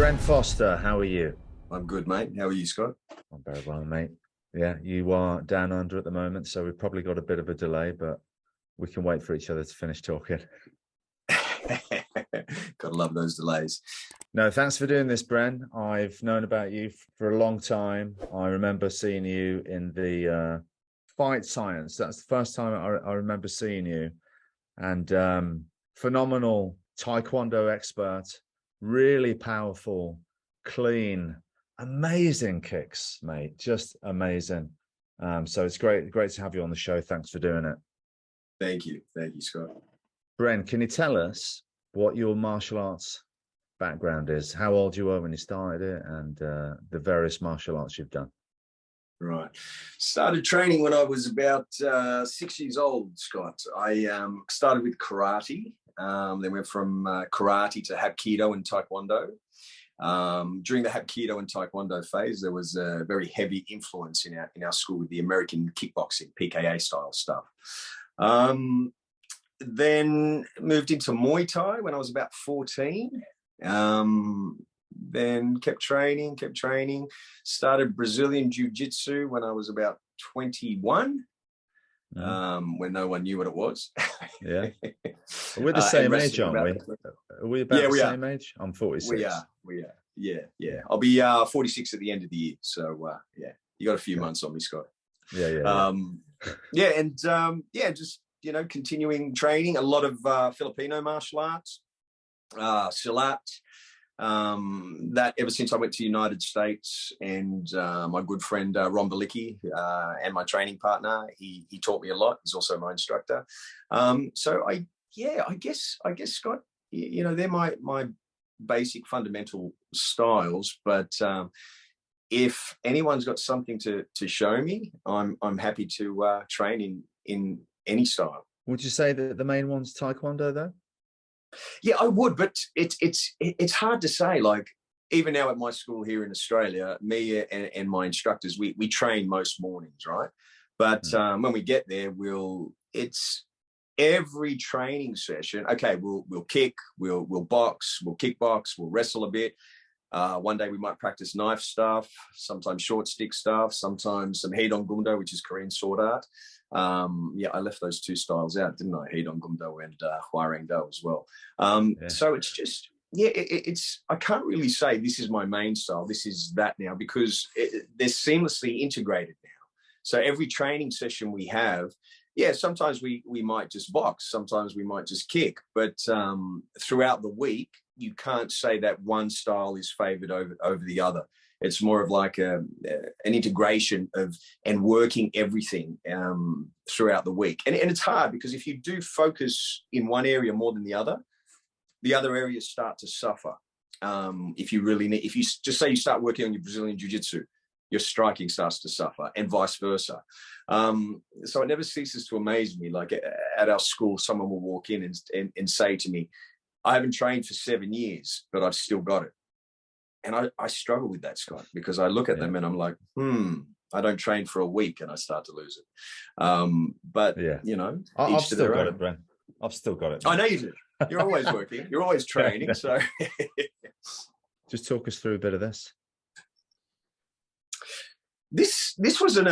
Bren Foster, how are you? I'm good, mate. How are you, Scott? I'm very well, mate. Yeah, you are down under at the moment, so we've probably got a bit of a delay, but we can wait for each other to finish talking. Gotta love those delays. No, thanks for doing this, Bren. I've known about you for a long time. I remember seeing you in the Fight Science. That's the first time I remember seeing you. And phenomenal taekwondo expert, really powerful, clean, amazing kicks, mate. Just amazing. So it's great to have you on the show. Thanks for doing it. Thank you, Scott. Bren, can you tell us what your martial arts background is? How old you were when you started it, and the various martial arts you've done? Right. Started training when I was about 6 years old, Scott. I started with karate, then went from karate to hapkido and taekwondo. During the hapkido and taekwondo phase, there was a very heavy influence in our school with the American kickboxing, PKA style stuff. Then moved into Muay Thai when I was about 14. Then kept training, started Brazilian jiu-jitsu when I was about 21, when no one knew what it was. Yeah. We're the same age, aren't we? Are we about the same age? I'm 46. We are. Yeah. I'll be 46 at the end of the year. So, you got a few months on me, Scott. Just, continuing training, a lot of Filipino martial arts, silat, that ever since I went to the United States, and my good friend Ron Balicki, and my training partner, he taught me a lot. He's also my instructor. So I guess Scott, they're my basic fundamental styles, but if anyone's got something to show me, I'm happy to train in any style. Would you say that the main one's taekwondo, though? Yeah, I would, but it's hard to say. Like, even now at my school here in Australia, me and my instructors, we train most mornings, right? But when we get there, it's every training session. Okay, we'll kick, we'll box, we'll kickbox, we'll wrestle a bit. One day we might practice knife stuff, sometimes short stick stuff, sometimes some hwarangdo, which is Korean sword art. I left those two styles out, didn't I? hwarangdo and hwarangdo as well. So it's just, I can't really say this is my main style, this is that now, because they're seamlessly integrated now. So every training session we have, sometimes we might just box, sometimes we might just kick, but throughout the week, you can't say that one style is favored over the other. It's more of like an integration of and working everything throughout the week. And it's hard because if you do focus in one area more than the other areas start to suffer. If you just say you start working on your Brazilian jiu-jitsu, your striking starts to suffer, and vice versa. So it never ceases to amaze me. Like at our school, someone will walk in and say to me, I haven't trained for 7 years, but I've still got it. And I struggle with that, Scott, because I look at them and I'm like, I don't train for a week and I start to lose it. I've still got it, Bren. I've still got it. I know you do. You're always working. You're always training. So just talk us through a bit of this. This was an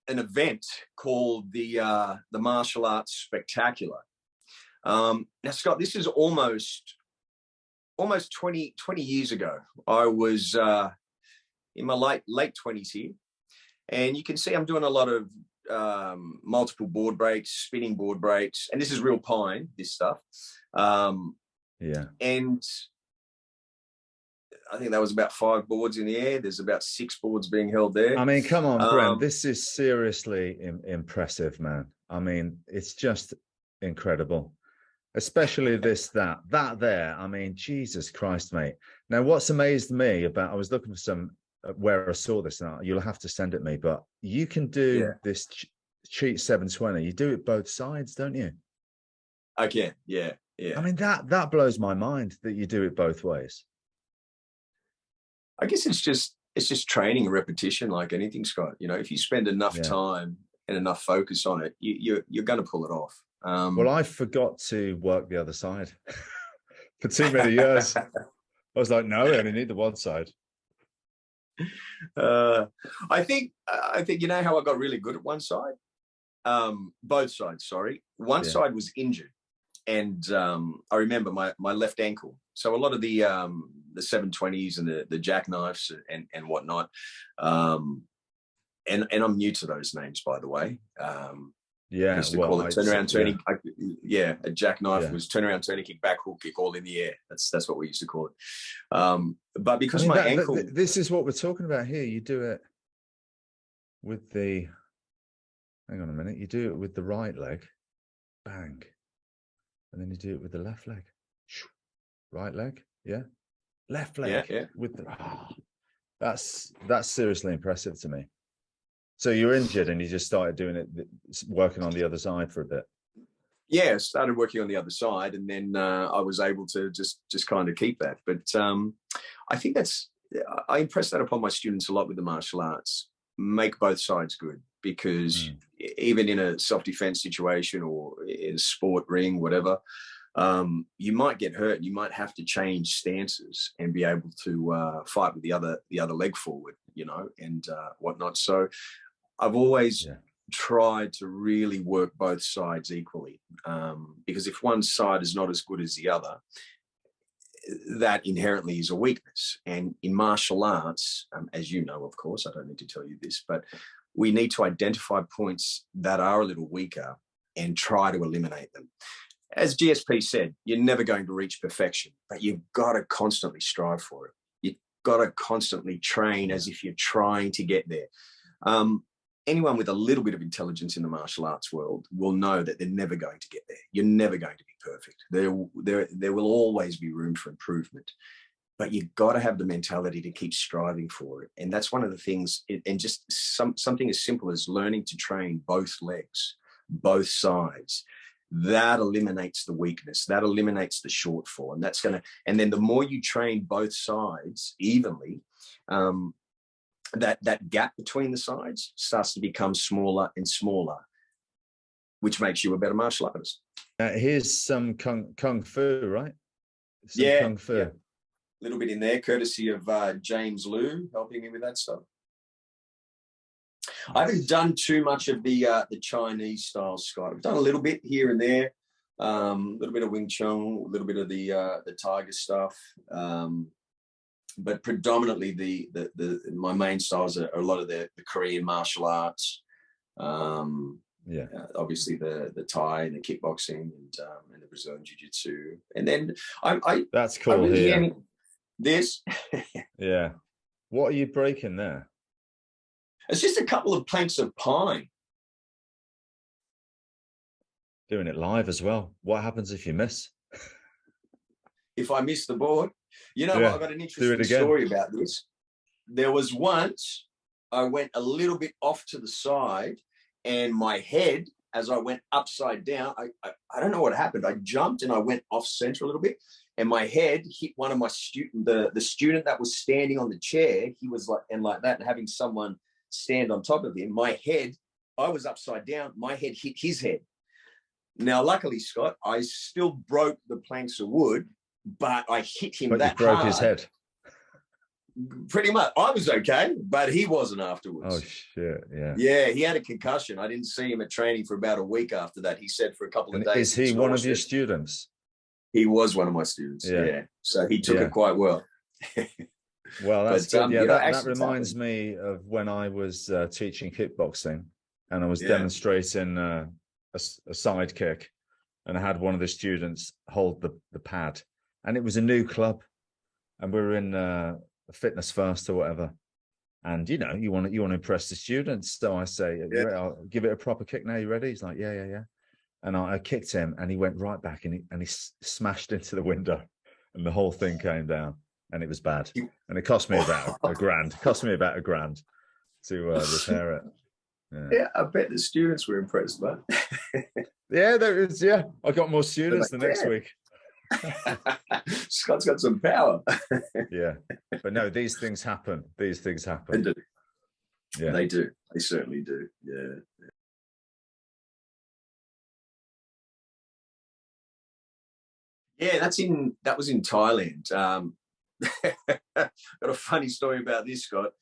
event called the Martial Arts Spectacular. Now, Scott, this is almost 20 years ago. I was in my late 20s here, and you can see I'm doing a lot of multiple board breaks, spinning board breaks, and this is real pine, this stuff. And I think that was about 5 boards in the air. There's about 6 boards being held there. I mean, come on, Bren, this is seriously impressive, man. I mean, it's just incredible. Especially that there. I mean, Jesus Christ, mate. Now, what's amazed me about, I was looking for some where I saw this now. You'll have to send it me, but you can do this cheat 720. You do it both sides, don't you? I can, yeah. I mean, that blows my mind that you do it both ways. I guess it's just training and repetition, like anything, Scott. If you spend enough time and enough focus on it, you're going to pull it off. Well, I forgot to work the other side for too many years. I was like, no, we only need the one side. I think you know how I got really good at one side? Both sides, sorry. One side was injured, and I remember my left ankle. So a lot of the 720s and the jackknives and whatnot. And I'm new to those names, by the way. Yeah, used to call it turnaround, turning. A jackknife was turnaround, turning kick, back hook kick, all in the air. That's what we used to call it. But because my ankle, this is what we're talking about here. You do it with the. Hang on a minute. You do it with the right leg, bang, and then you do it with the left leg, right leg, left leg, with the. That's seriously impressive to me. So you're injured and you just started doing it, working on the other side for a bit. Yeah, started working on the other side, and then I was able to just kind of keep that. But I think I impress that upon my students a lot with the martial arts. Make both sides good, because even in a self-defense situation or in a sport ring, whatever, you might get hurt. You might have to change stances and be able to fight with the other leg forward, and whatnot. So I've always tried to really work both sides equally, because if one side is not as good as the other, that inherently is a weakness. And in martial arts, as you know, of course, I don't need to tell you this, but we need to identify points that are a little weaker and try to eliminate them. As GSP said, you're never going to reach perfection, but you've got to constantly strive for it. You've got to constantly train as if you're trying to get there. Anyone with a little bit of intelligence in the martial arts world will know that they're never going to get there. You're never going to be perfect. There will always be room for improvement, but you've got to have the mentality to keep striving for it. And that's one of the things, and just something as simple as learning to train both legs, both sides. That eliminates the weakness, that eliminates the shortfall. And then the more you train both sides evenly, that gap between the sides starts to become smaller and smaller, which makes you a better martial artist. Here's some kung fu, right? Kung fu. Yeah. A little bit in there, courtesy of James Liu helping me with that stuff. I haven't done too much of the Chinese style, Scott. I've done a little bit here and there, a little bit of Wing Chun, a little bit of the Tiger stuff. But predominantly my main styles are a lot of the Korean martial arts. Obviously the Thai and the kickboxing and the Brazilian jiu-jitsu. And then that's cool here. This. Yeah. What are you breaking there? It's just a couple of planks of pine. Doing it live as well. What happens if you miss? If I miss the board? You know what? I've got an interesting story about this. There was once I went a little bit off to the side, and my head, as I went upside down, I don't know what happened. I jumped and I went off center a little bit, and my head hit one of my students, the student that was standing on the chair. He was like that, and having someone stand on top of him. My head, I was upside down. My head hit his head. Now, luckily, Scott, I still broke the planks of wood, but I hit him that hard. Broke his head. Pretty much. I was okay, but he wasn't afterwards. Oh, shit, yeah. Yeah, he had a concussion. I didn't see him at training for about a week after that. He said for a couple of days. Is he one of your students? He was one of my students, yeah. So he took it quite well. Well, that's good. Yeah, that reminds me of when I was teaching kickboxing, and I was demonstrating a side kick, and I had one of the students hold the pad, and it was a new club, and we were in a fitness first or whatever, and you want to impress the students, so I say, I'll give it a proper kick now. You ready? He's like, yeah. And I kicked him, and he went right back, and he smashed into the window, and the whole thing came down, and it was bad. And it cost me about a grand. It cost me about $1,000 to repair it. Yeah, I bet the students were impressed, man. Yeah, there is. Yeah, I got more students the next week. Scott's got some power. Yeah, but no, these things happen. These things happen. They do. Yeah, they do. They certainly do. Yeah. Yeah, that was in Thailand. got a funny story about this, Scott.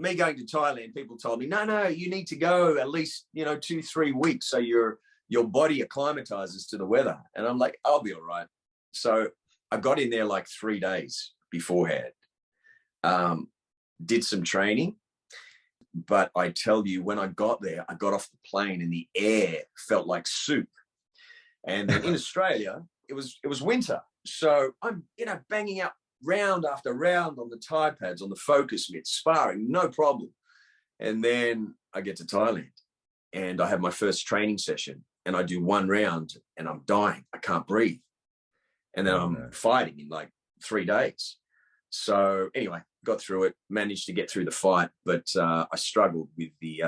Me going to Thailand, people told me, no, you need to go at least, 2-3 weeks so your body acclimatizes to the weather. And I'm like, I'll be all right. So I got in there like 3 days beforehand, did some training. But I tell you, when I got there, I got off the plane and the air felt like soup. And then in Australia, it was winter. So I'm, banging out round after round on the Thai pads, on the focus mitts, sparring, no problem. And then I get to Thailand and I have my first training session and I do one round and I'm dying. I can't breathe. And then I'm fighting in like 3 days. So anyway, got through it, managed to get through the fight, but I struggled with the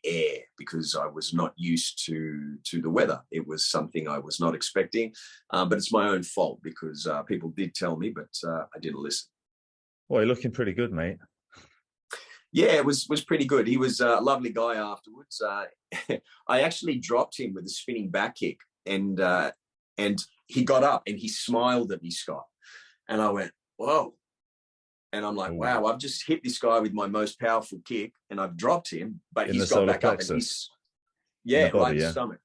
air because I was not used to the weather. It was something I was not expecting, but it's my own fault because people did tell me, but I didn't listen. Well, you're looking pretty good, mate. Yeah, it was pretty good. He was a lovely guy afterwards. I actually dropped him with a spinning back kick, and he got up and he smiled at me, Scott, and I went, whoa. And I'm like, wow, I've just hit this guy with my most powerful kick and I've dropped him, but he's got back up and he's, right in the stomach.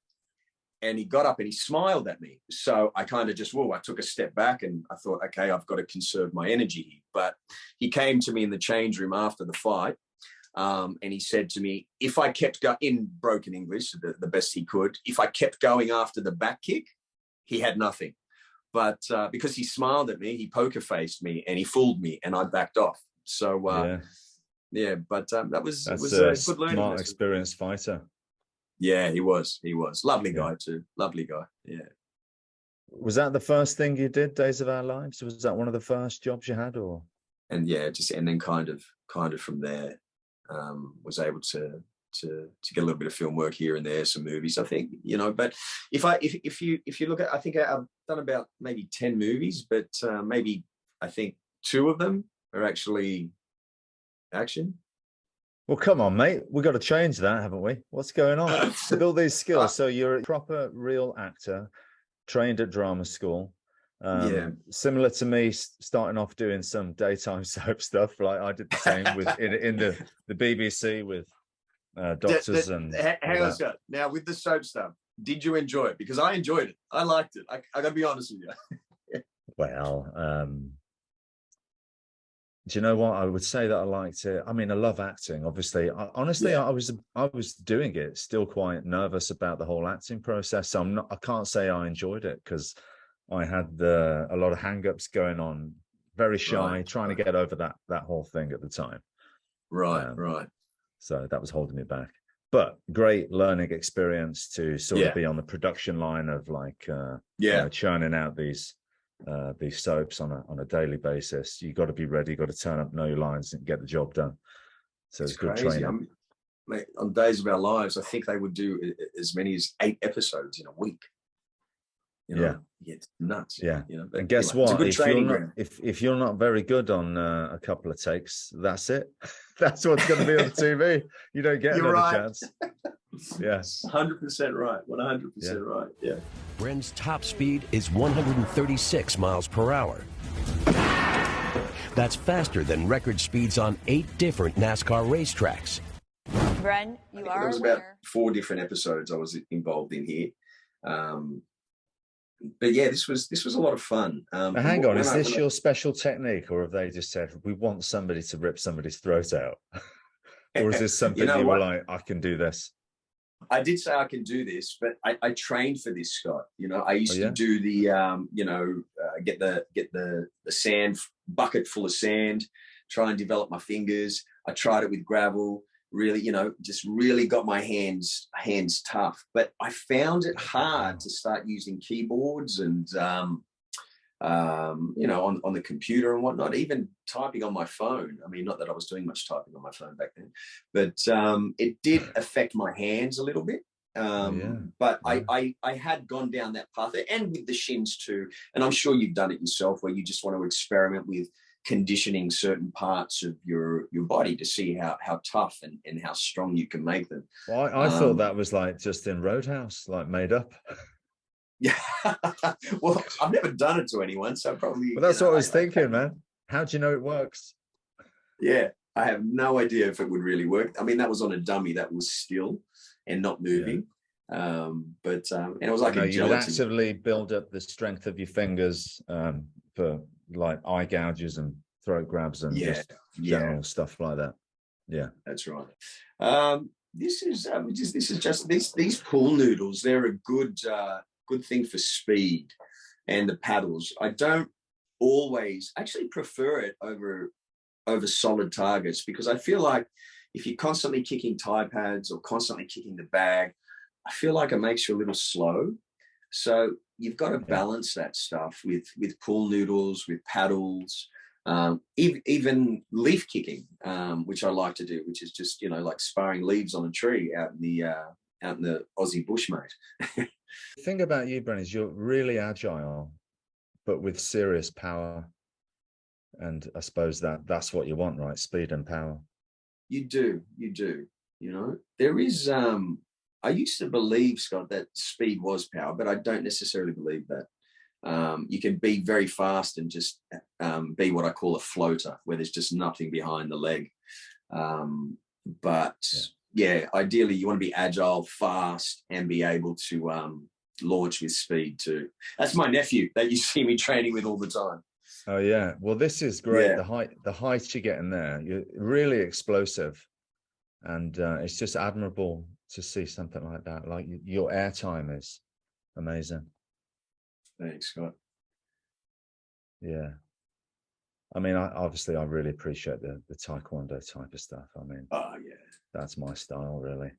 And he got up and he smiled at me. So I kind of just, I took a step back and I thought, okay, I've got to conserve my energy here. But he came to me in the change room after the fight and he said to me, if I kept going, in broken English, the best he could, if I kept going after the back kick, he had nothing. But because he smiled at me, he poker faced me and he fooled me and I backed off. So, but that was a good learning. Smart, experienced fighter. Yeah, he was. Lovely guy too. Lovely guy. Yeah. Was that the first thing you did, Days of Our Lives? Was that one of the first jobs you had, or? And then kind of from there, was able to get a little bit of film work here and there, some movies, I think, but if you look at, I think I've done about maybe 10 movies, but maybe I think 2 of them are actually action. Well, come on, mate. We've got to change that, haven't we? What's going on? Build these skills. So you're a proper, real actor, trained at drama school. Similar to me, starting off doing some daytime soap stuff. Like I did the same with in the BBC with doctors and. Hang on, Scott. Now with the soap stuff, did you enjoy it? Because I enjoyed it. I liked it. I gotta be honest with you. Well, do you know what? I would say that I liked it. I mean, I love acting, obviously. I was doing it, still quite nervous about the whole acting process. So I can't say I enjoyed it because I had a lot of hang-ups going on, very shy, trying to get over that whole thing at the time. Right. So that was holding me back. But great learning experience to sort of be on the production line of like churning out these soaps on a daily basis. You got to be ready, got to turn up, know your lines, and get the job done. So it's good training. Mate, on Days of Our Lives, I think they would do as many as 8 episodes in a week. It's nuts. Yeah. But and guess what? If you're not very good on a couple of takes, that's it. That's what's going to be on TV. You don't get another chance. Yes. 100% right. 100% right. Yeah. Bren's top speed is 136 miles per hour. That's faster than record speeds on 8 different NASCAR racetracks. Bren, you are. There was about 4 different episodes I was involved in here. But yeah, this was a lot of fun. Now hang on, is this your special technique, or have they just said we want somebody to rip somebody's throat out, or is this something you were like, I can do this? I did say I can do this, but I trained for this, Scott. I used to do the get the sand bucket full of sand, try and develop my fingers. I tried it with gravel. Really, just really got my hands tough. But I found it hard to start using keyboards and, on the computer and whatnot, even typing on my phone. I mean, not that I was doing much typing on my phone back then, but it did affect my hands a little bit. But I had gone down that path, and with the shins too. And I'm sure you've done it yourself, where you just want to experiment with conditioning certain parts of your body to see how tough and how strong you can make them. Well, I thought that was like just in Roadhouse, like made up. Yeah. Well, I've never done it to anyone, so probably. Well, that's what I was thinking, man. How do you know it works? Yeah, I have no idea if it would really work. I mean, that was on a dummy that was still and not moving. Yeah. And it was like no, a you would gelatin. actively build up the strength of your fingers for like eye gouges and throat grabs and just general stuff like that. Yeah, that's right. This is just these pool noodles. They're a good thing for speed, and the paddles. I don't always actually prefer it over solid targets, because I feel like if you're constantly kicking Thai pads or constantly kicking the bag, I feel like it makes you a little slow. So you've got to balance that stuff with pool noodles, with paddles, even leaf kicking, which I like to do, which is just, like sparring leaves on a tree out in the Aussie bush, mate. The thing about you, Bren, is you're really agile, but with serious power. And I suppose that's what you want, right? Speed and power. You do. There is, I used to believe, Scott, that speed was power, but I don't necessarily believe that. You can be very fast and just be what I call a floater, where there's just nothing behind the leg. Ideally you want to be agile, fast, and be able to launch with speed too. That's my nephew that you see me training with all the time. Oh yeah, well this is great. Yeah. The height you get in there, you're really explosive, and it's just admirable to see something like that. Like your airtime is amazing. Thanks, Scott. Yeah, I mean, I really appreciate the taekwondo type of stuff. I mean, oh yeah, that's my style, really.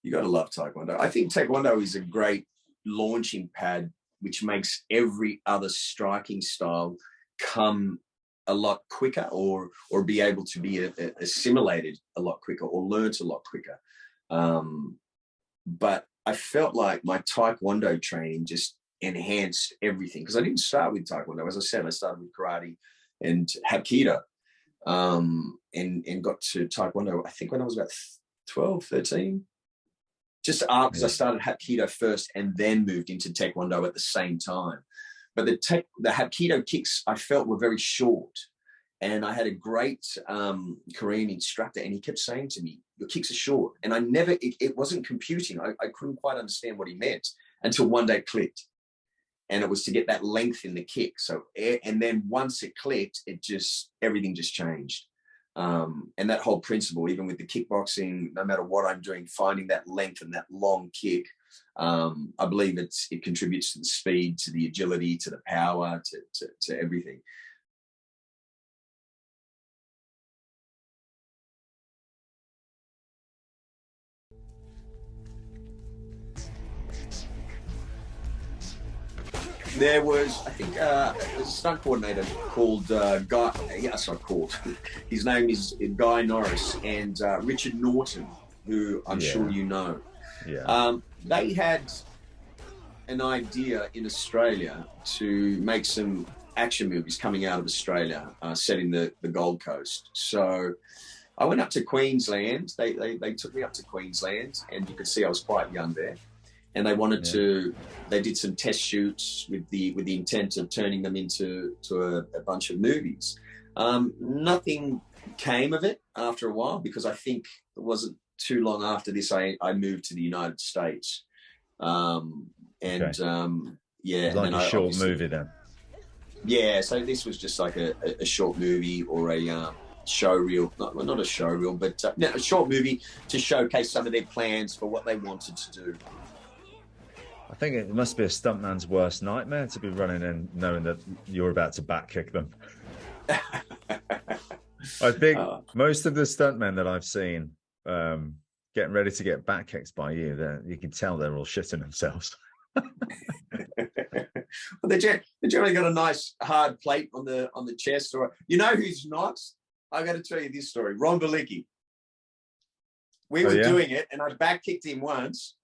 You got to love taekwondo. I think taekwondo is a great launching pad, which makes every other striking style come a lot quicker, or be able to be assimilated a lot quicker, or learnt a lot quicker. But I felt like my taekwondo training just enhanced everything, because I didn't start with taekwondo. As I said, I started with karate and hapkido, and got to taekwondo, I think, when I was about 12, 13. Just because I started hapkido first and then moved into taekwondo at the same time. But the hapkido kicks I felt were very short, and I had a great Korean instructor, and he kept saying to me, "Your kicks are short," and I never. It wasn't computing. I couldn't quite understand what he meant until one day it clicked, and it was to get that length in the kick. So, and then once it clicked, everything just changed. And that whole principle, even with the kickboxing, no matter what I'm doing, finding that length and that long kick, I believe it contributes to the speed, to the agility, to the power, to everything. There was, I think, there's a stunt coordinator called Guy. Yes, I called. His name is Guy Norris, and Richard Norton, who I'm sure you know. Yeah. They had an idea in Australia to make some action movies coming out of Australia, set in the Gold Coast. So I went up to Queensland. They took me up to Queensland, and you could see I was quite young there. And they wanted to. They did some test shoots with the intent of turning them into a bunch of movies. Nothing came of it after a while, because I think it wasn't too long after this I moved to the United States. Like a short movie then. Yeah, so this was just like a short movie, or a show reel. Not a show reel, but a short movie to showcase some of their plans for what they wanted to do. I think it must be a stuntman's worst nightmare to be running in knowing that you're about to back kick them. I think most of the stuntmen that I've seen getting ready to get back kicked by you, you can tell they're all shitting themselves. Well, they generally got a nice hard plate on the chest. Or who's not? I got to tell you this story. Ron Balicki. We were doing it, and I back kicked him once.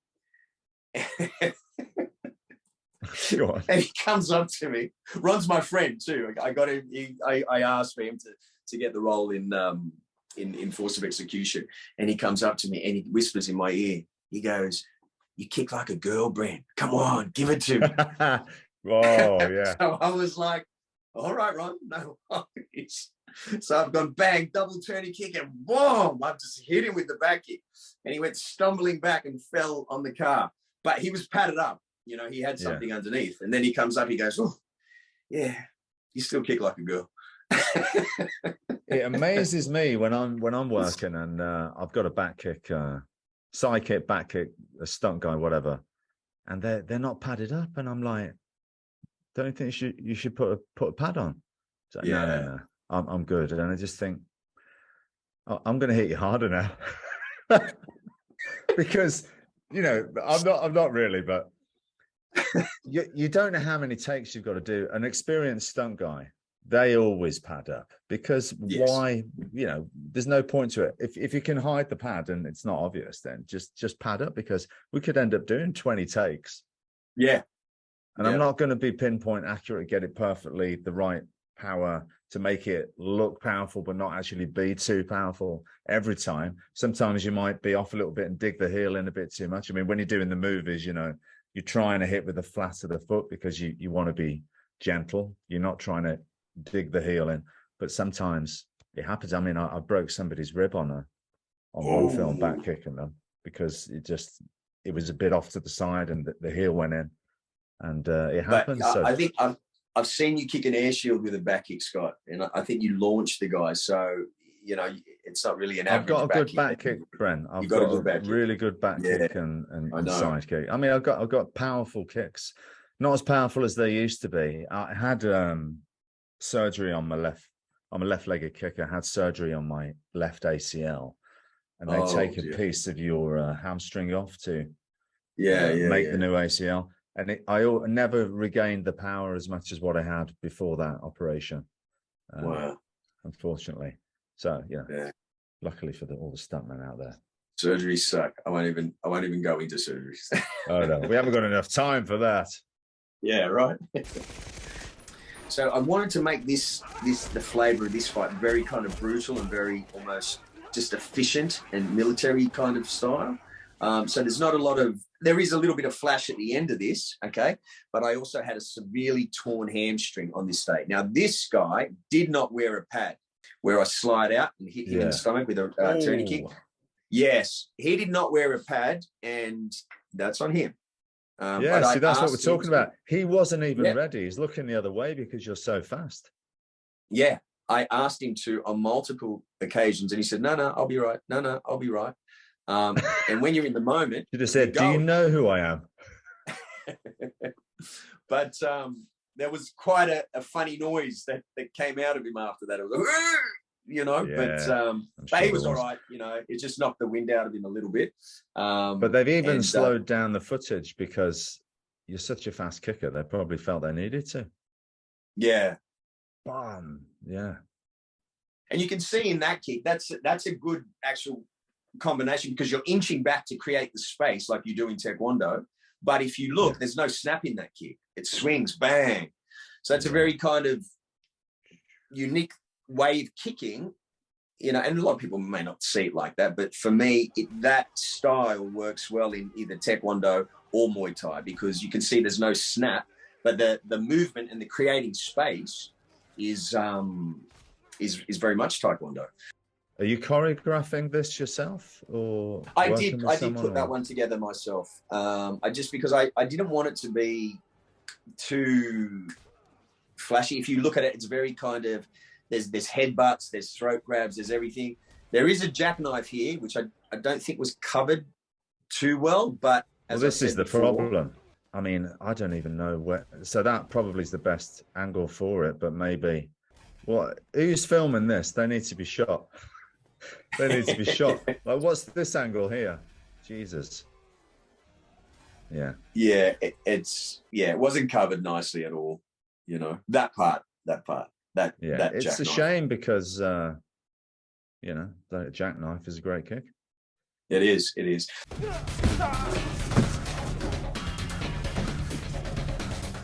And he comes up to me. Ron's my friend too. I got him. I asked for him to get the role in Force of Execution, and he comes up to me and he whispers in my ear. He goes, you kick like a girl, Bren. Come on, give it to me. Oh, yeah. So I was like, all right, Ron, no worries. So I've gone bang, double turning kick, and boom, I've just hit him with the back kick. And he went stumbling back and fell on the car. But he was padded up. You know, he had something underneath. And then he comes up, he goes, oh, yeah, you still kick like a girl. It amazes me when I'm working and I've got a back kick, side kick, back kick, a stunt guy, whatever, and they're not padded up, and I'm like, don't you think you should put a pad on? So, no, I'm good. And I just think, oh, I'm going to hit you harder now. Because, you know, I'm not really, but you don't know how many takes you've got to do. An experienced stunt guy, they always pad up, because why? You know, there's no point to it. If you can hide the pad and it's not obvious, then just pad up, because we could end up doing 20 takes. Yeah. And I'm not going to be pinpoint accurate, get it perfectly the right power to make it look powerful, but not actually be too powerful every time. Sometimes you might be off a little bit and dig the heel in a bit too much. I mean, when you're doing the movies, you know, you're trying to hit with the flat of the foot because you want to be gentle. You're not trying to dig the heel in, but sometimes it happens. I mean, I broke somebody's rib on one film back kicking them, because it was a bit off to the side and the heel went in, and it happens. I think I've seen you kick an air shield with a back kick, Scott, and I think you launched the guy. So, you know, it's not really an average. I've got a good back kick, Bren. I've got a really good back kick and side kick. I mean, I've got powerful kicks, not as powerful as they used to be. I had surgery on my left-legged kick. I had surgery on my left ACL, and they take a piece of your hamstring off to make the new ACL. And I never regained the power as much as what I had before that operation. Wow. Unfortunately. So, luckily for all the stuntmen out there. Surgeries suck. I won't even go into surgeries. Oh, no. We haven't got enough time for that. Yeah, right. So I wanted to make the flavor of this fight very kind of brutal and very almost just efficient and military kind of style. So there is a little bit of flash at the end of this, okay? But I also had a severely torn hamstring on this day. Now, this guy did not wear a pad where I slide out and hit him in the stomach with a turning kick. Yes, he did not wear a pad, and that's on him. See, that's what we're talking about. He wasn't even ready. He's looking the other way because you're so fast. Yeah, I asked him to on multiple occasions, and he said, no, I'll be right. No, I'll be right. And when you're in the moment, you just said, do you know who I am? But there was quite a funny noise that came out of him after that. It was like, you know, but he was all right. You know, it just knocked the wind out of him a little bit. But they've even slowed down the footage because you're such a fast kicker. They probably felt they needed to. Yeah. Bam. Yeah. And you can see in that kick, that's a good actual combination, because you're inching back to create the space like you do in taekwondo. But if you look, there's no snap in that kick. It swings, bang. So it's a very kind of unique way of kicking, you know, and a lot of people may not see it like that, but for me, that style works well in either taekwondo or Muay Thai, because you can see there's no snap, but the movement and the creating space is very much taekwondo. Are you choreographing this yourself, or I did put that one together myself. Because I didn't want it to be too flashy. If you look at it, it's very kind of, there's headbutts, there's throat grabs, there's everything. There is a jackknife here, which I don't think was covered too well, but this is the problem. I mean, I don't even know where. So that probably is the best angle for it, but maybe. Who's filming this? They need to be shot. They need to be shot. Like, what's this angle here? Jesus. Yeah. Yeah, it wasn't covered nicely at all. You know, that part. It's a shame because, you know, the jackknife is a great kick. It is.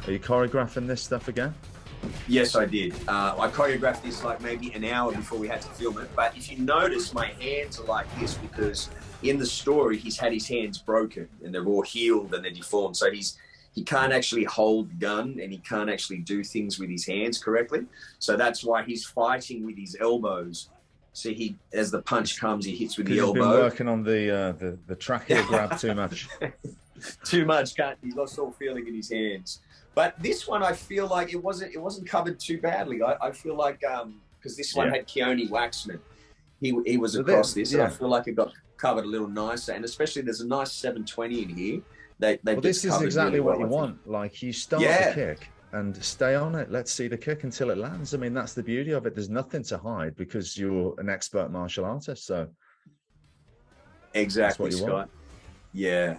Are you choreographing this stuff again? Yes, I did. I choreographed this like maybe an hour before we had to film it. But if you notice, my hands are like this because in the story, he's had his hands broken and they're all healed and they're deformed. So he can't actually hold the gun and he can't actually do things with his hands correctly. So that's why he's fighting with his elbows. So as the punch comes, he hits with the elbow. He's been working on the trachea grab too much. Too much. He lost all feeling in his hands. But this one, I feel like it wasn't covered too badly. I feel like because this one had Keone Waxman. He was across this, and I feel like it got covered a little nicer. And especially there's a nice 720 in here. This is exactly really what you want. Like you start the kick and stay on it. Let's see the kick until it lands. I mean, that's the beauty of it. There's nothing to hide because you're an expert martial artist. So exactly, Scott. Yeah.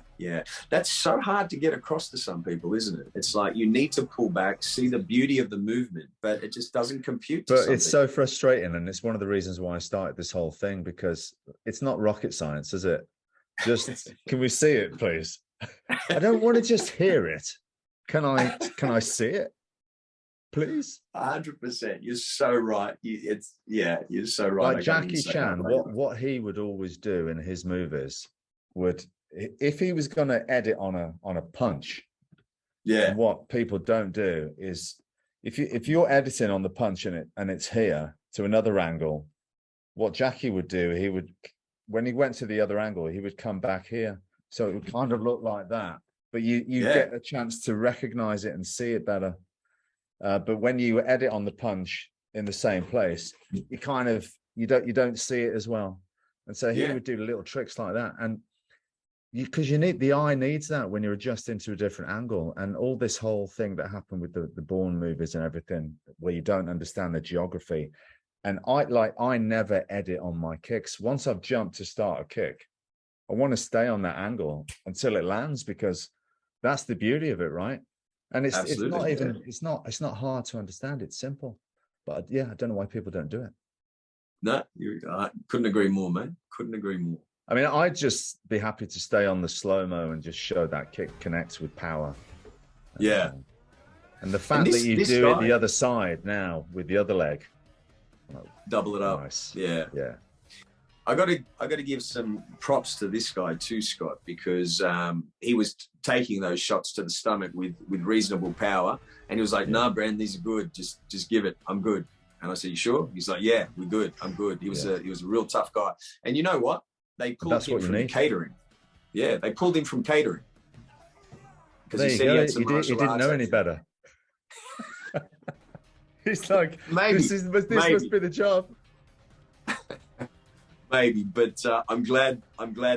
That's so hard to get across to some people, isn't it? It's like you need to pull back, see the beauty of the movement, but it just doesn't compute. But it's so frustrating, and it's one of the reasons why I started this whole thing, because it's not rocket science, is it? Just can we see it, please? I don't want to just hear it. Can I see it, please? 100%. You're so right. You're so right. Like Jackie Chan, what he would always do in his movies would, if he was going to edit on a punch, what people don't do is if you're editing on the punch and it's here to another angle, what Jackie would do, he would, when he went to the other angle, he would come back here, so it would kind of look like that, but you get a chance to recognize it and see it better. But when you edit on the punch in the same place, you kind of you don't see it as well. And so he would do little tricks like that, and because the eye needs that when you're adjusting to a different angle. And all this whole thing that happened with the Bourne movies and everything, where you don't understand the geography. And I never edit on my kicks. Once I've jumped to start a kick, I want to stay on that angle until it lands, because that's the beauty of it, right? And it's not even it's not hard to understand. It's simple, but I don't know why people don't do it. No, I couldn't agree more, man. Couldn't agree more. I mean, I'd just be happy to stay on the slow-mo and just show that kick connects with power. Yeah. And the fact that you do it the other side now with the other leg. Double it up. Nice. Yeah. Yeah. I got to give some props to this guy too, Scott, because he was taking those shots to the stomach with reasonable power, and he was like, "Nah, Bren, these are good. Just give it. I'm good." And I said, "You sure?" He's like, "Yeah, we're good. I'm good." He was a real tough guy. And you know what? They pulled him from catering. Yeah, they pulled him from catering because he said he had some martial arts. He didn't know any better. He's like, maybe this must be the job. Maybe, but I'm glad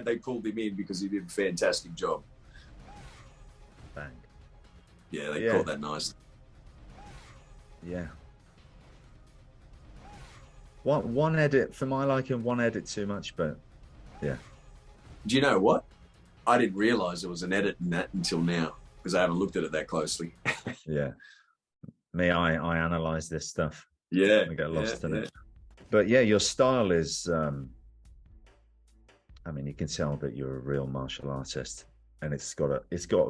they pulled him in, because he did a fantastic job. Bang. Yeah, they caught that nicely. Yeah. One edit for my liking, one edit too much, but yeah. Do you know what? I didn't realize there was an edit in that until now, because I haven't looked at it that closely. Yeah. Me, I analyze this stuff. Yeah. I get lost in it. But yeah, your style is, I mean, you can tell that you're a real martial artist, and it's got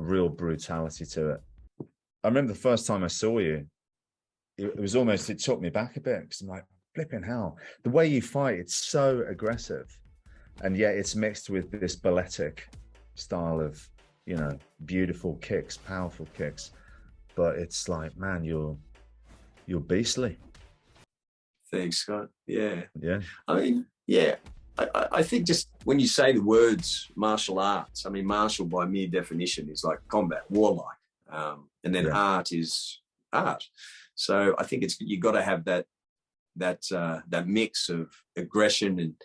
real brutality to it. I remember the first time I saw you, it took me back a bit, because I'm like, flipping hell. The way you fight, it's so aggressive, and yet it's mixed with this balletic style of, beautiful kicks, powerful kicks. But it's like, man, you're beastly. Thanks, Scott. Yeah. Yeah. I mean, yeah. I think just when you say the words martial arts, I mean, martial by mere definition is like combat, warlike. And then art is art. So I think you got to have that mix of aggression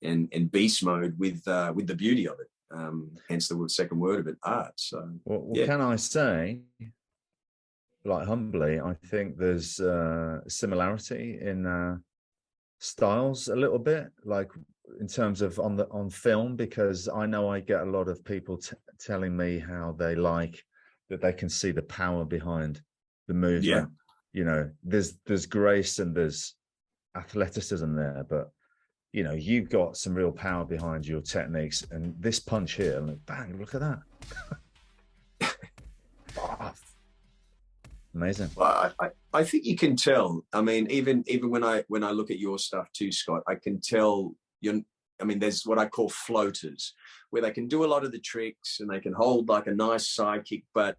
and beast mode with the beauty of it. Hence the second word of it, art. So well, can I say, like humbly, I think there's a similarity in styles a little bit, like in terms of on film, because I know I get a lot of people telling me how they like that they can see the power behind the movement. There's grace and there's athleticism there, but you've got some real power behind your techniques. And this punch here, like, bang, look at that. Amazing. Well, I think you can tell. I mean, even when I look at your stuff too, Scott, I can tell I mean, there's what I call floaters, where they can do a lot of the tricks and they can hold like a nice side kick, but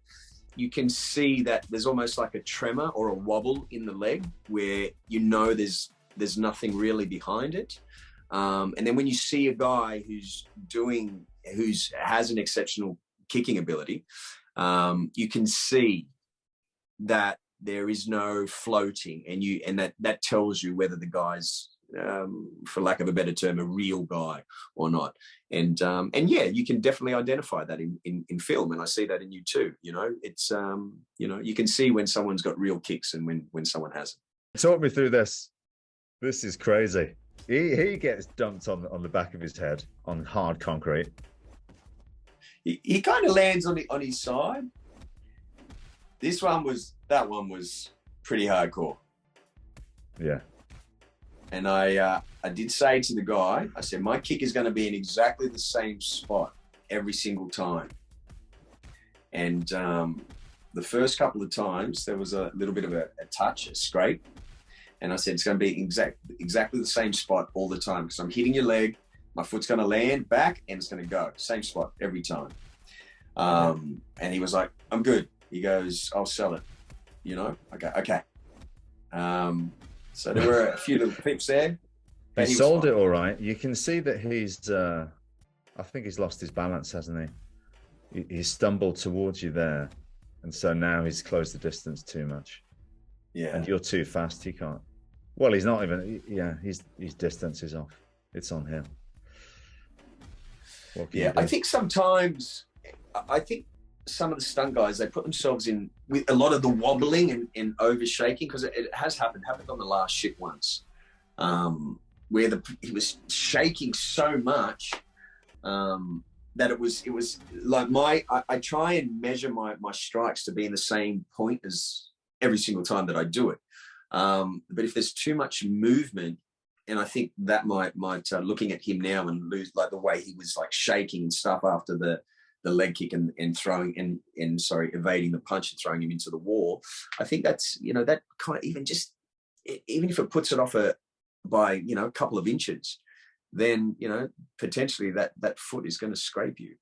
you can see that there's almost like a tremor or a wobble in the leg where you know there's nothing really behind it. And then when you see a guy who's has an exceptional kicking ability, you can see that there is no floating, and that tells you whether the guy's, for lack of a better term, a real guy or not. And yeah, you can definitely identify that in film, and I see that in you too. You know, it's you can see when someone's got real kicks and when someone hasn't. Talk me through this. This is crazy. He gets dumped on the back of his head on hard concrete. He kind of lands on his side. That one was pretty hardcore. Yeah. And I did say to the guy, I said, my kick is going to be in exactly the same spot every single time. And the first couple of times, there was a little bit of a touch, a scrape. And I said, it's going to be exactly the same spot all the time, because I'm hitting your leg, my foot's going to land back, and it's going to go. Same spot every time. And he was like, I'm good. He goes, I'll sell it. You know? Okay. So there were a few little clips there. He sold it all right. You can see that he's, I think he's lost his balance, hasn't he? He stumbled towards you there. And so now he's closed the distance too much. Yeah. And you're too fast. He can't. Well, he's not even, yeah, his distance is off. It's on him. Yeah, I think sometimes, some of the stunt guys, they put themselves in with a lot of the wobbling and over shaking, because it has happened on the last ship once, where he was shaking so much that it was like I try and measure my strikes to be in the same point as every single time that I do it. But if there's too much movement, and I think that might looking at him now and lose, like the way he was like shaking and stuff after the leg kick and throwing and evading the punch and throwing him into the wall. I think that's, that kind of even if it puts it off by a couple of inches, then, potentially that foot is going to scrape you.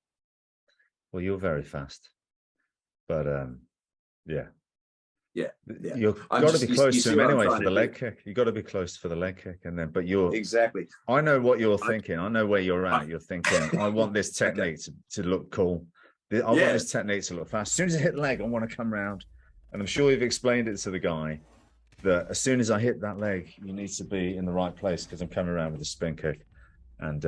Well, you're very fast, but yeah. You've got to be close to him anyway for the leg kick. You've got to be close for the leg kick, and then, but you're exactly. I know what you're thinking. I know where you're at. You're thinking, I want this technique to look cool. I want this technique to look fast. As soon as I hit the leg, I want to come round. And I'm sure you've explained it to the guy that as soon as I hit that leg, you need to be in the right place because I'm coming around with a spin kick. And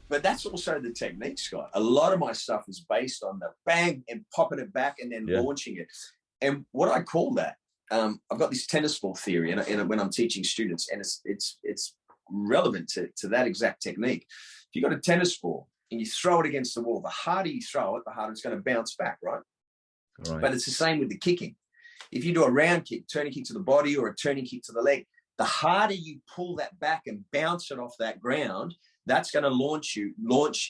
but that's also the technique, Scott. A lot of my stuff is based on the bang and popping it back and then launching it. And what I call that, I've got this tennis ball theory, and when I'm teaching students, and it's relevant to that exact technique. If you've got a tennis ball and you throw it against the wall, the harder you throw it, the harder it's going to bounce back, right? But it's the same with the kicking. If you do a round kick, turning kick to the body or a turning kick to the leg, the harder you pull that back and bounce it off that ground, that's going to launch.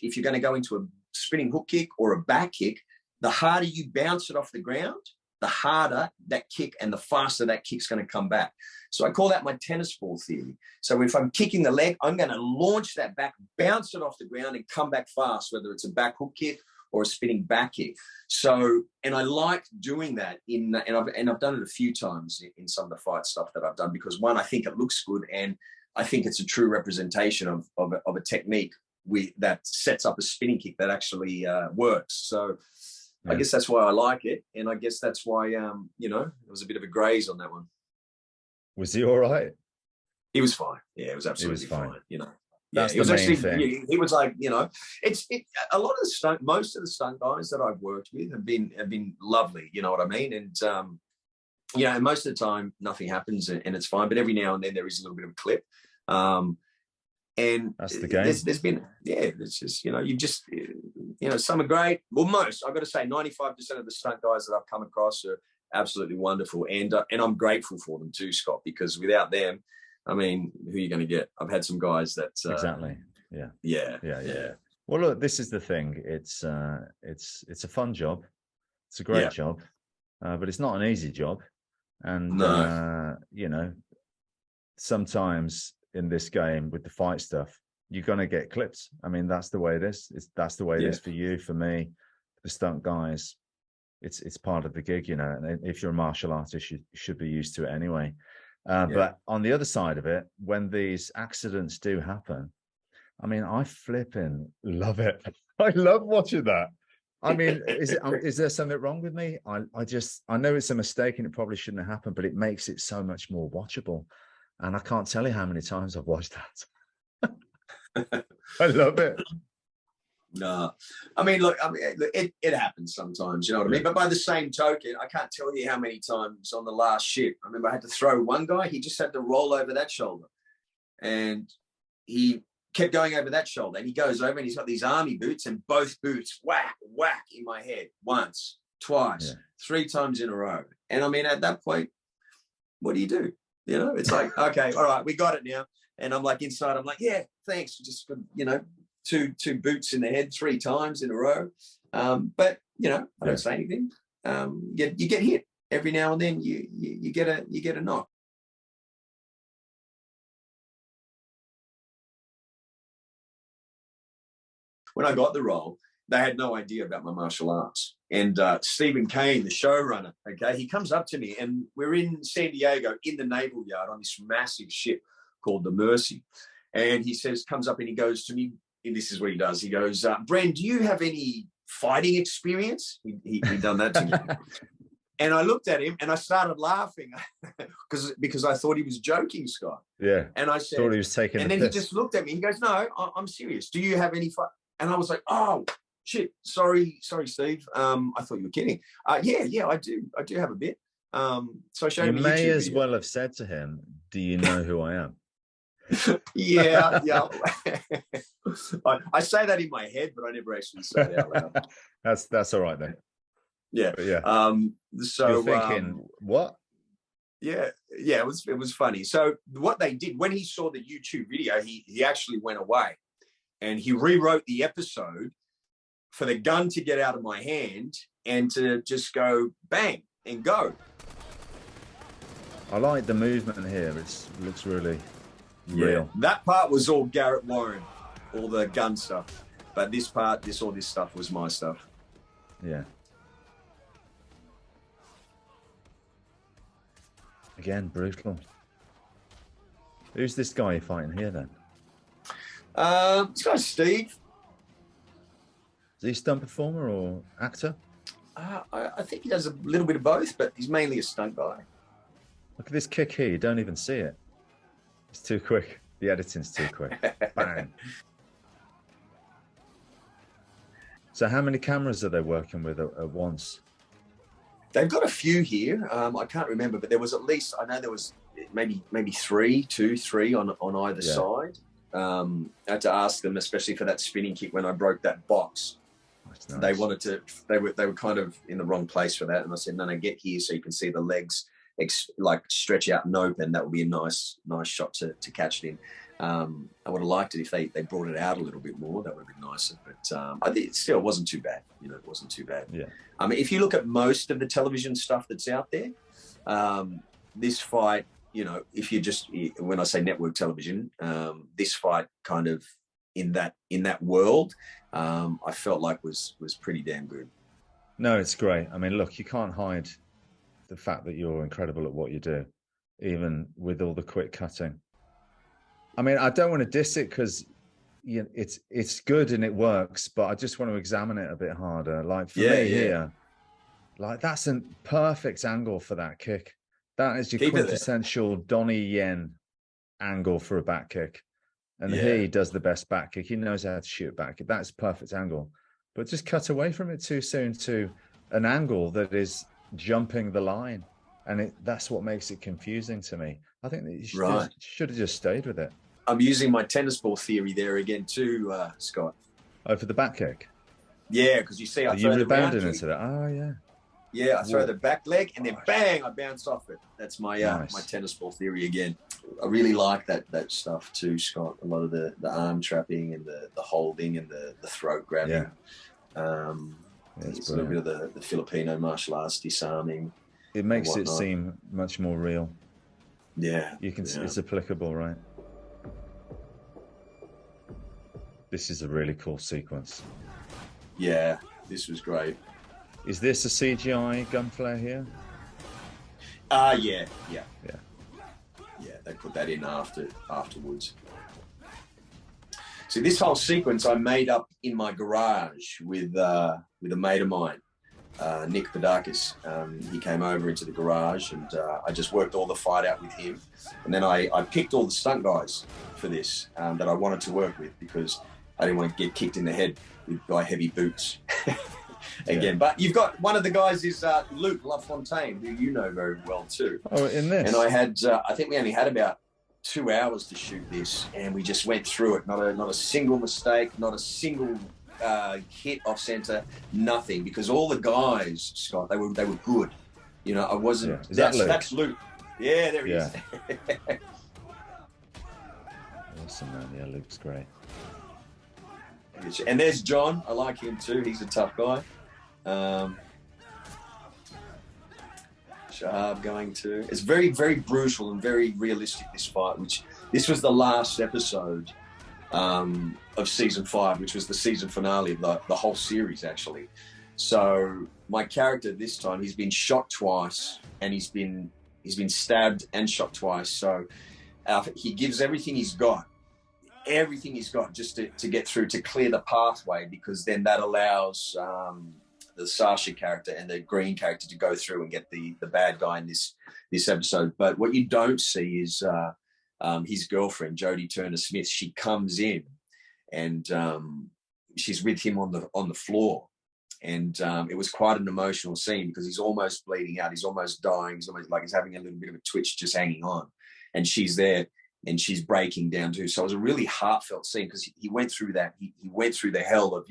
If you're going to go into a spinning hook kick or a back kick, the harder you bounce it off the ground, the harder that kick and the faster that kick's going to come back. So I call that my tennis ball theory. So if I'm kicking the leg, I'm going to launch that back, bounce it off the ground and come back fast, whether it's a back hook kick or a spinning back kick. So, and I like doing that and I've done it a few times in some of the fight stuff that I've done, because one, I think it looks good, and I think it's a true representation of a technique that sets up a spinning kick that actually works. So I guess that's why I like it, and I guess that's why there was a bit of a graze on that one. Was he all right? He was fine. Yeah, it was absolutely fine. That's it was the main actually thing. he was like, a lot of most of the stunt guys that I've worked with have been lovely. You know what I mean? And and most of the time nothing happens and it's fine. But every now and then there is a little bit of a clip. And that's the game. There's been, it's just, you've just, some are great. Well, most, I've got to say 95% of the stunt guys that I've come across are absolutely wonderful. And I'm grateful for them too, Scott, because without them, I mean, who are you going to get? I've had some guys that... exactly. Yeah. Well, look, this is the thing. It's a fun job. It's a great job, but it's not an easy job. And, sometimes in this game with the fight stuff, you're going to get clipped. I mean, that's the way it is. That's the way it is for you, for me, the stunt guys. It's part of the gig, you know. And if you're a martial artist, you should be used to it anyway. But on the other side of it, when these accidents do happen, I mean, I flipping love it. I love watching that. I mean, is there something wrong with me? I know it's a mistake and it probably shouldn't have happened, but it makes it so much more watchable. And I can't tell you how many times I've watched that. I love it. No, I mean, look, it happens sometimes, you know what I mean? But by the same token, I can't tell you how many times on the last ship, I remember I had to throw one guy, he just had to roll over that shoulder. And he kept going over that shoulder. And he goes over and he's got these army boots, and both boots whack, whack in my head once, twice, 3 times in a row. And I mean, at that point, what do? You know, it's like, okay, all right, we got it now. And I'm like inside, I'm like, yeah, thanks. Just for, you know, two boots in the head 3 times in a row. But you know, I don't say anything. You get hit every now and then. You get a knock. When I got the role, they had no idea about my martial arts. And Stephen Kane, the showrunner, okay, he comes up to me, and we're in San Diego in the naval yard on this massive ship called the Mercy. And he comes up and he goes to me, and this is what he does. He goes, Bren, do you have any fighting experience? He done that to me. And I looked at him and I started laughing because I thought he was joking, Scott. Yeah. And I said, thought he was taking and then he just looked at me. He goes, no, I'm serious. Do you have any fight? And I was like, oh, shit. Sorry, Steve. I thought you were kidding. Yeah, I do have a bit. So I showed him. You may as well have said to him, do you know who I am? yeah. I say that in my head, but I never actually say it out loud. That's all right then. Yeah. But yeah. So you're thinking, what? Yeah, it was funny. So what they did, when he saw the YouTube video, he actually went away and he rewrote the episode for the gun to get out of my hand and to just go bang and go. I like the movement here. It looks really real. That part was all Garrett Warren, all the gun stuff. But this part, all this stuff was my stuff. Yeah. Again, brutal. Who's this guy you're fighting here then? This guy's Steve. Is he a stunt performer or actor? I think he does a little bit of both, but he's mainly a stunt guy. Look at this kick here. You don't even see it. It's too quick. The editing's too quick. Bang. So how many cameras are they working with at once? They've got a few here. I can't remember, but there was at least, I know there was maybe 3 on either side. I had to ask them, especially for that spinning kick when I broke that box. Nice. They were kind of in the wrong place for that. And I said, no, get here so you can see the legs like stretch out and open. That would be a nice shot to catch it in. I would have liked it if they brought it out a little bit more. That would have been nicer. But I think it wasn't too bad. You know, it wasn't too bad. Yeah. I mean, if you look at most of the television stuff that's out there, this fight, you know, when I say network television, this fight kind of in that world, I felt like was pretty damn good. No, it's great. I mean, look, you can't hide the fact that you're incredible at what you do, even with all the quick cutting. I mean, I don't want to diss it because it's good and it works, but I just want to examine it a bit harder. Like for me here, like that's a perfect angle for that kick. That is your quintessential Donnie Yen angle for a back kick. And he does the best back kick. He knows how to shoot back kick. That's perfect angle. But just cut away from it too soon to an angle that is jumping the line. And that's what makes it confusing to me. I think that you should have just stayed with it. I'm using my tennis ball theory there again too, Scott. Oh, for the back kick? Yeah, because you see I throw the round kick into that. Oh, yeah. Yeah, I throw the back leg and then bang, I bounce off it. That's my my tennis ball theory again. I really like that stuff too, Scott. A lot of the arm trapping and the holding and the throat grabbing. Yeah. It's a little bit of the Filipino martial arts disarming. It makes it seem much more real. Yeah. You can see it's applicable, right? This is a really cool sequence. Yeah, this was great. Is this a CGI gun flare here? Yeah. They put that in afterwards. So this whole sequence I made up in my garage with a mate of mine, Nick Padakis. He came over into the garage, and I just worked all the fight out with him. And then I picked all the stunt guys for this that I wanted to work with, because I didn't want to get kicked in the head by heavy boots again. Yeah. But you've got one of the guys is Luke LaFontaine, who you know very well too. Oh, in this. And I had, I think we only had about 2 hours to shoot this, and we just went through it. Not a single mistake, not a single hit off center, nothing. Because all the guys, Scott, they were good. You know, I wasn't. Yeah. That's Luke. Yeah, there he is. Awesome, man. Yeah, Luke's great. And there's John. I like him too. He's a tough guy. Shahab going to. It's very, very brutal and very realistic, this fight. This was the last episode of season 5, which was the season finale of the whole series, actually. So my character this time, he's been shot twice, and he's been stabbed and shot twice. So he gives everything he's got just to get through, to clear the pathway, because then that allows the Sasha character and the Green character to go through and get the bad guy in this episode. But what you don't see is his girlfriend, Jodie Turner-Smith. She comes in, and she's with him on the floor. And it was quite an emotional scene, because he's almost bleeding out. He's almost dying. He's almost like he's having a little bit of a twitch, just hanging on. And she's there, and she's breaking down too. So it was a really heartfelt scene, because he went through that. He went through the hell of,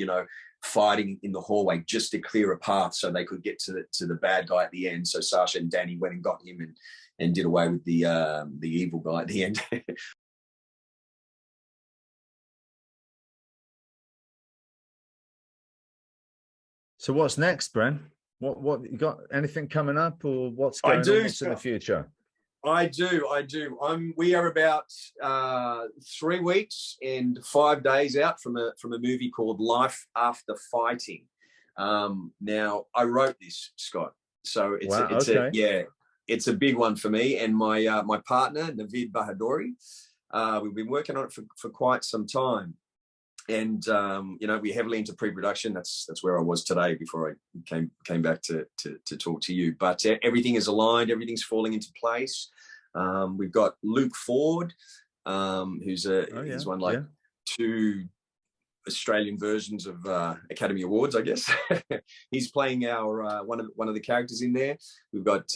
fighting in the hallway just to clear a path so they could get to the bad guy at the end. So Sasha and Danny went and got him and did away with the evil guy at the end. So what's next, Bren? What you got? Anything coming up, or what's going on? What's in the future? I do. We are about 3 weeks and 5 days out from a movie called Life After Fighting. Now I wrote this, Scott. So it's a big one for me and my partner Navid Bahadori. We've been working on it for quite some time. And we're heavily into pre-production. That's where I was today before I came back to talk to you. But everything is aligned. Everything's falling into place. We've got Luke Ford, who's won 2 Australian versions of Academy Awards, I guess. He's playing our one of the characters in there. We've got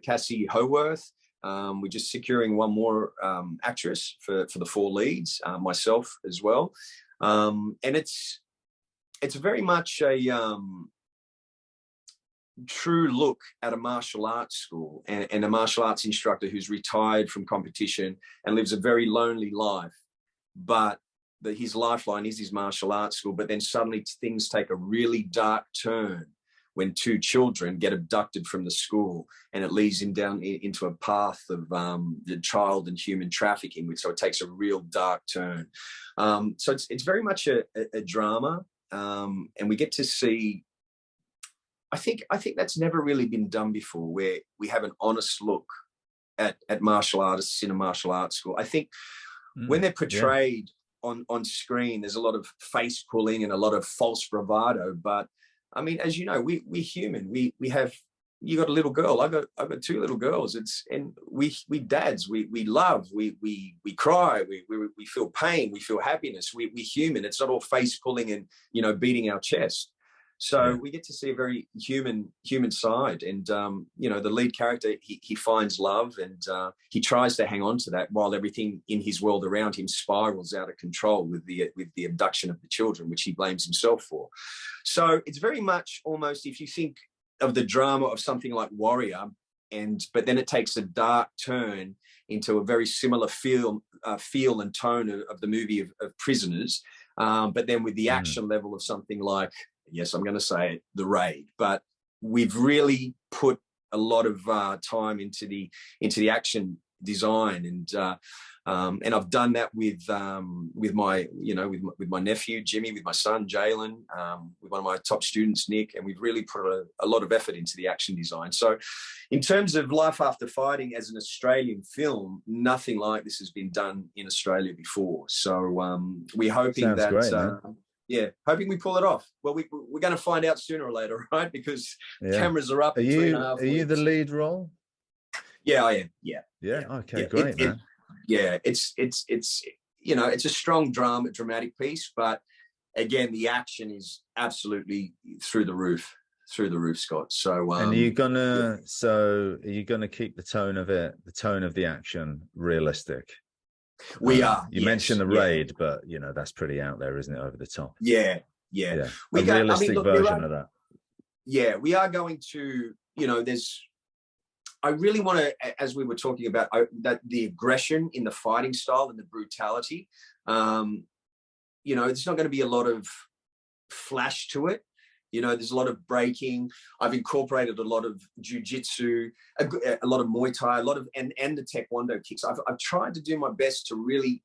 Cassie Howarth. We're just securing one more actress for the 4 leads, myself as well. And it's very much a true look at a martial arts school and a martial arts instructor who's retired from competition and lives a very lonely life. But his lifeline is his martial arts school. But then suddenly things take a really dark turn when 2 children get abducted from the school, and it leads him down into a path of the child and human trafficking. So it takes a real dark turn. So it's very much a drama, and we get to see. I think that's never really been done before, where we have an honest look at martial artists in a martial arts school. I think when they're portrayed on screen, there's a lot of face pulling and a lot of false bravado. But I mean, as you know, we're human. We have. You got a little girl. I've got 2 little girls. We dads. We love. We cry. We feel pain. We feel happiness. We're human. It's not all face pulling and beating our chest. So we get to see a very human side. And the lead character, he finds love, and he tries to hang on to that while everything in his world around him spirals out of control with the abduction of the children, which he blames himself for. So it's very much almost, if you think of the drama of something like Warrior, but then it takes a dark turn into a very similar feel and tone of the movie of Prisoners, but then with the action level of something like, yes, I'm going to say it, The Raid. But we've really put a lot of time into the action design, and I've done that with my, with my nephew Jimmy, with my son Jalen, with one of my top students Nick, and we've really put a lot of effort into the action design. So in terms of Life After Fighting as an Australian film, nothing like this has been done in Australia before. So we're hoping Sounds that great, yeah, hoping we pull it off. Well, we're going to find out sooner or later, right? Because cameras are up. Are in you 3.5 are you the weeks. lead role? Yeah, I am. Yeah. Okay, great, man. It's it's a strong dramatic piece, but again, the action is absolutely through the roof, Scott. So And are you gonna keep the tone of the action realistic? We are. You mentioned the raid, but that's pretty out there, isn't it? Over the top. Yeah. A realistic version of that. Yeah, we are going to. I really want to, as we were talking about, that the aggression in the fighting style and the brutality. There's not going to be a lot of flash to it. There's a lot of breaking. I've incorporated a lot of jiu-jitsu, a lot of Muay Thai, and the taekwondo kicks. I've tried to do my best to really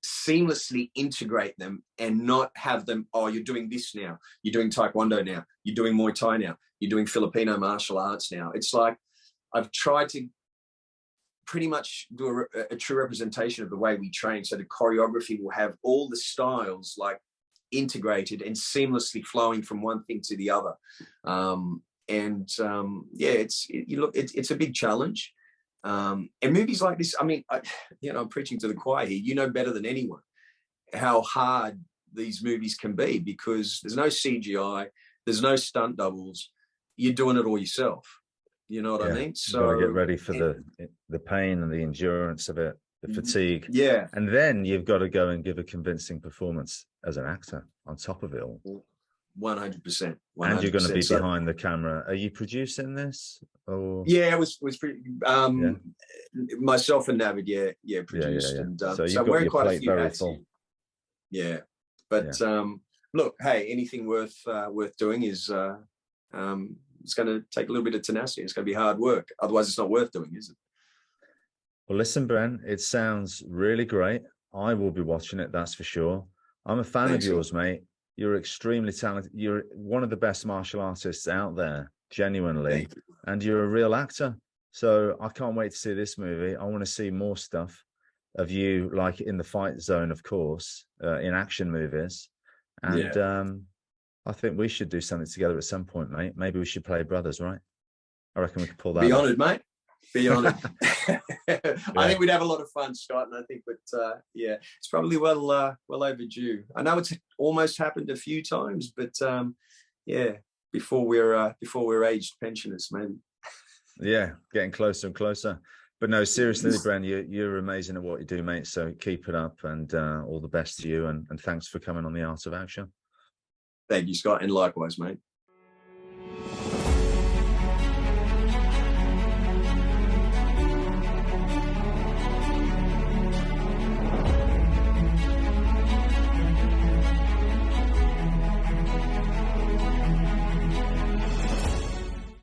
seamlessly integrate them and not have them, oh, you're doing this now, you're doing taekwondo now, you're doing Muay Thai now, you're doing Filipino martial arts now. It's like I've tried to pretty much do a true representation of the way we train. So the choreography will have all the styles like integrated and seamlessly flowing from one thing to the other. It's a big challenge. And movies like this, I mean, I'm preaching to the choir here. You know better than anyone how hard these movies can be, because there's no CGI, there's no stunt doubles. You're doing it all yourself. You know what I mean? So you've got to get ready for the pain and the endurance of it, the fatigue. Yeah. And then you've got to go and give a convincing performance as an actor on top of it all. 100%. And you're going to be behind the camera. Are you producing this? Or yeah, it was pretty. Myself and Navid, produced. And so you've got your plate very full. Yeah, but look, hey, anything worth doing is it's going to take a little bit of tenacity. It's going to be hard work. Otherwise, it's not worth doing, is it? Well, listen, Bren, it sounds really great. I will be watching it, that's for sure. I'm a fan of yours, mate. You're extremely talented. You're one of the best martial artists out there, genuinely. And you're a real actor. So I can't wait to see this movie. I want to see more stuff of you, like in the fight zone, of course, in action movies. And I think we should do something together at some point, mate. Maybe we should play brothers, right? I reckon we could pull that off. Be honoured, mate. Be honoured. I think we'd have a lot of fun, Scott. And I think that, it's probably well overdue. I know it's almost happened a few times, but before we're aged pensioners, maybe. Yeah, getting closer and closer. But no, seriously, Bren, you're amazing at what you do, mate. So keep it up, and all the best to you. And thanks for coming on The Art of Action. Thank you, Scott, and likewise, mate.